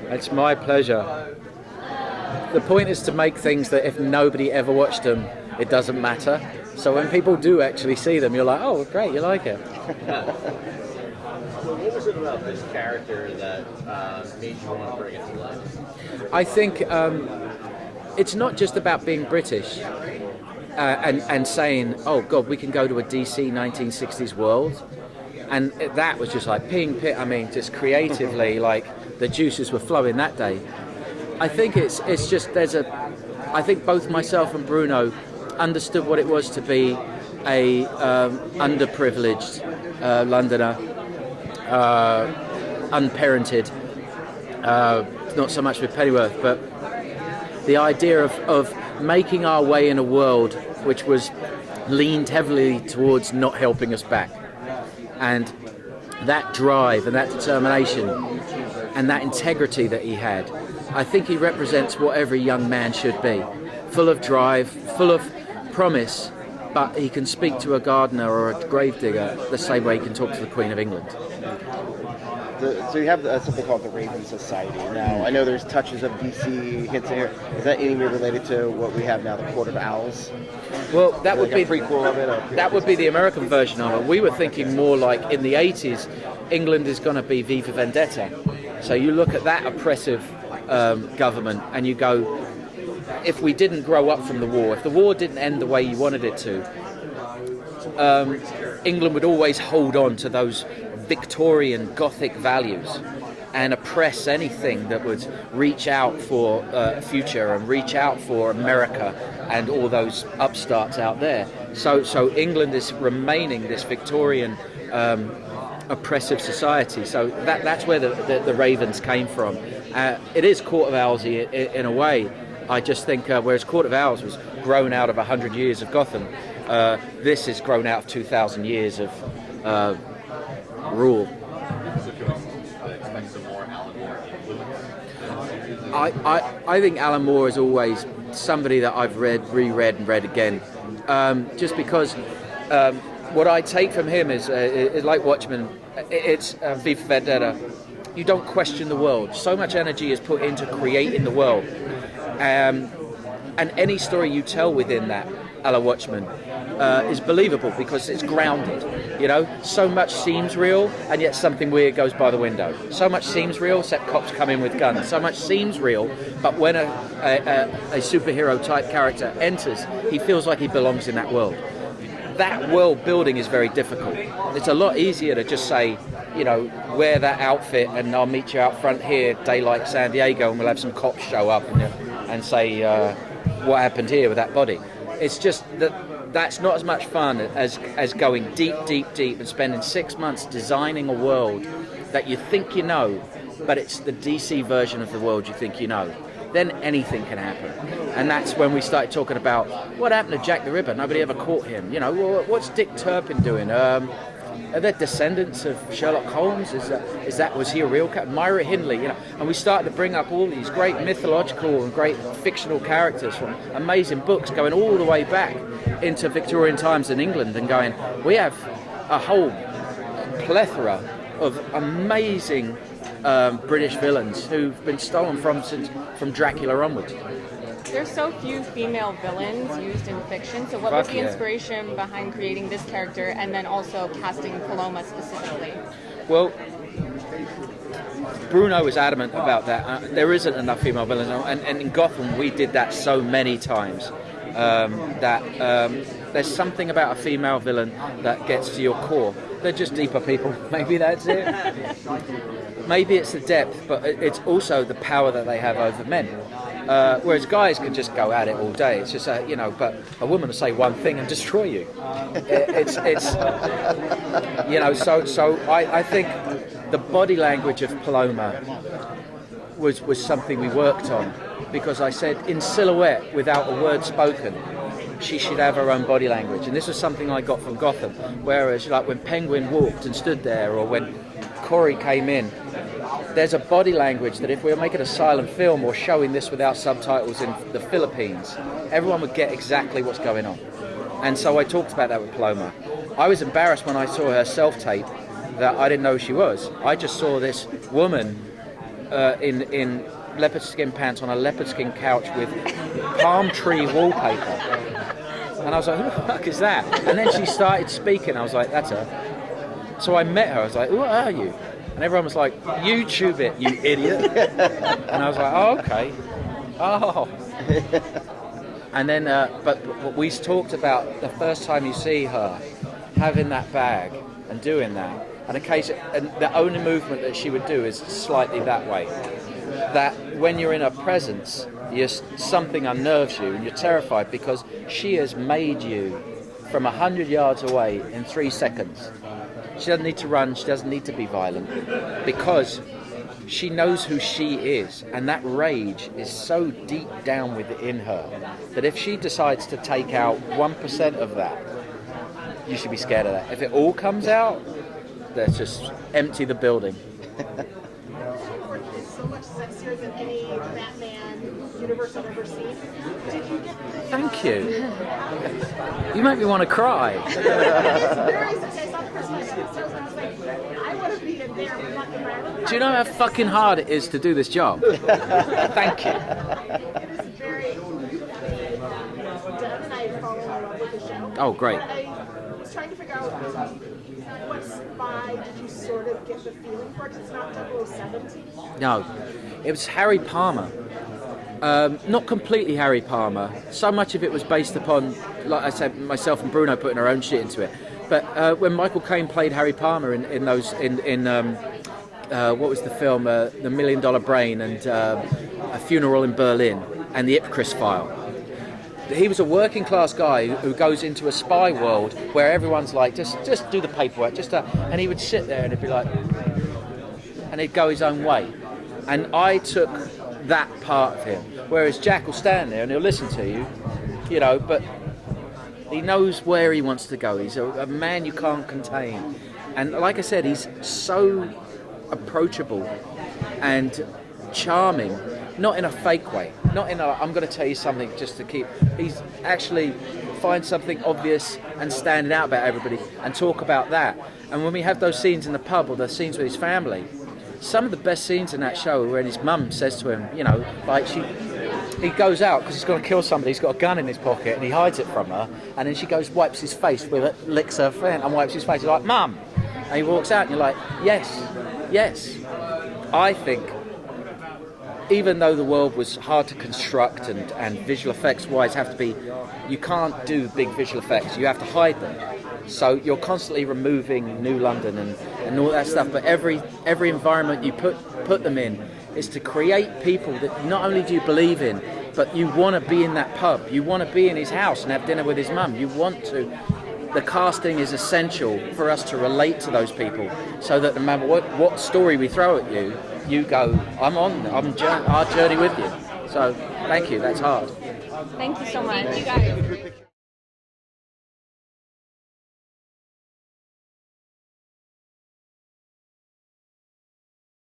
It's my pleasure. The point is to make things that if nobody ever watched them, it doesn't matter. So when people do actually see them, you're like, oh, great, you like it. So what was it about this character that made you want to bring it to life? I think it's not just about being British and saying, oh, God, we can go to a DC 1960s world. And that was just like ping. I mean, just creatively, like the juices were flowing that day. I think it's just I think both myself and Bruno understood what it was to be a underprivileged Londoner, unparented, not so much with Pennyworth, but the idea of making our way in a world which was leaned heavily towards not helping us back. And that drive and that determination and that integrity that he had, I think he represents what every young man should be. Full of drive, full of promise, but he can speak to a gardener or a gravedigger the same way he can talk to the Queen of England. So you have something called the Raven Society. Now, I know there's touches of DC hits here. Is that any way related to what we have now, the Court of Owls? Well, that would be a prequel of it. That would be the American version of it. We were thinking more like in the 80s, England is going to be V for Vendetta. So you look at that oppressive government and you go, if we didn't grow up from the war, if the war didn't end the way you wanted it to, England would always hold on to those Victorian Gothic values and oppress anything that would reach out for a future and reach out for America and all those upstarts out there. So England is remaining this Victorian oppressive society. So that's where the Ravens came from. It is Court of Owlsy in a way. I just think whereas Court of Owls was grown out of 100 years of Gotham, this is grown out of 2,000 years of rule. I think Alan Moore is always somebody that I've reread and read again, just because what I take from him is like Watchmen. It's V for Vendetta. You don't question the world. So much energy is put into creating the world, and any story you tell within that, a la Watchmen, is believable because it's grounded. You know, so much seems real, and yet something weird goes by the window. So much seems real, except cops come in with guns. So much seems real, but when a superhero type character enters, he feels like he belongs in that world. That world building is very difficult. It's a lot easier to just say, you know, wear that outfit and I'll meet you out front here, daylight San Diego, and we'll have some cops show up and say, what happened here with that body? It's just that's not as much fun as going deep and spending 6 months designing a world that you think you know, but it's the DC version of the world you think you know. Then anything can happen. And that's when we started talking about what happened to Jack the Ripper. Nobody ever caught him. You know, what's Dick Turpin doing? Are there descendants of Sherlock Holmes? Was he a real character? Myra Hindley, you know. And we started to bring up all these great mythological and great fictional characters from amazing books going all the way back into Victorian times in England and going, we have a whole plethora of amazing British villains who've been stolen from Dracula onwards. There's so few female villains used in fiction, so what was the inspiration behind creating this character and then also casting Paloma specifically? Well, Bruno was adamant about that. There isn't enough female villains, and in Gotham we did that so many times that there's something about a female villain that gets to your core. They're just deeper people. Maybe that's it. Maybe it's the depth, but it's also the power that they have over men. Whereas guys could just go at it all day. It's just but a woman will say one thing and destroy you. It's So I think the body language of Paloma was something we worked on, because I said in silhouette, without a word spoken, she should have her own body language. And this was something I got from Gotham. Whereas like when Penguin walked and stood there, or when Corey came in, there's a body language that if we were making a silent film or showing this without subtitles in the Philippines, everyone would get exactly what's going on. And so I talked about that with Paloma. I was embarrassed when I saw her self-tape that I didn't know who she was. I just saw this woman in leopard skin pants on a leopard skin couch with palm tree wallpaper. And I was like, who the fuck is that? And then she started speaking. I was like, that's her. So I met her. I was like, who are you? And everyone was like, YouTube it, you idiot. And I was like, oh, okay. Oh. And then, but we talked about the first time you see her having that bag and doing that. And and the only movement that she would do is slightly that way. That when you're in her presence, something unnerves you and you're terrified because she has made you from 100 yards away in 3 seconds. She doesn't need to run, she doesn't need to be violent because she knows who she is, and that rage is so deep down within her that if she decides to take out 1% of that, you should be scared of that. If it all comes out, let's just empty the building. Pennyworth is so much sexier than any Batman universe I've ever seen. Did you get the... Thank you. You make me want to cry. It's very sexy. I saw the first time episodes and I was like, I want to be in there, but not in my... Do you know how fucking hard it is to do this job? Thank you. It is very done, and I fall in love with the show. Oh, great. But I was trying to figure out what spy did you sort of get the feeling for? Because it's not 007. No, it was Harry Palmer. Not completely Harry Palmer. So much of it was based upon, like I said, myself and Bruno putting our own shit into it. But when Michael Caine played Harry Palmer in what was the film, The $1 Million Brain and A Funeral in Berlin and The Ipcris File. He was a working class guy who goes into a spy world where everyone's like, just do the paperwork, and he would sit there and he'd be like, and he'd go his own way. And I took that part of him, whereas Jack will stand there and he'll listen to you, you know, but he knows where he wants to go. He's a man you can't contain. And like I said, he's so approachable and charming, not in a fake way, not in a I'm going to tell you something just to keep. He's actually finds something obvious and standing out about everybody and talk about that. And when we have those scenes in the pub or the scenes with his family, some of the best scenes in that show are when his mum says to him, you know, like he goes out because he's going to kill somebody, he's got a gun in his pocket and he hides it from her, and then she goes, wipes his face with it, licks her friend and wipes his face. He's like, Mum! And he walks out and you're like, yes. I think even though the world was hard to construct and visual effects wise have to be, you can't do big visual effects, you have to hide them. So you're constantly removing New London and all that stuff, but every environment you put them in is to create people that not only do you believe in, but you want to be in that pub, you want to be in his house and have dinner with his mum, you want to. The casting is essential for us to relate to those people, so that no matter what story we throw at you, you go, I'm on our journey with you. So thank you, that's hard. Thank you so much. You guys.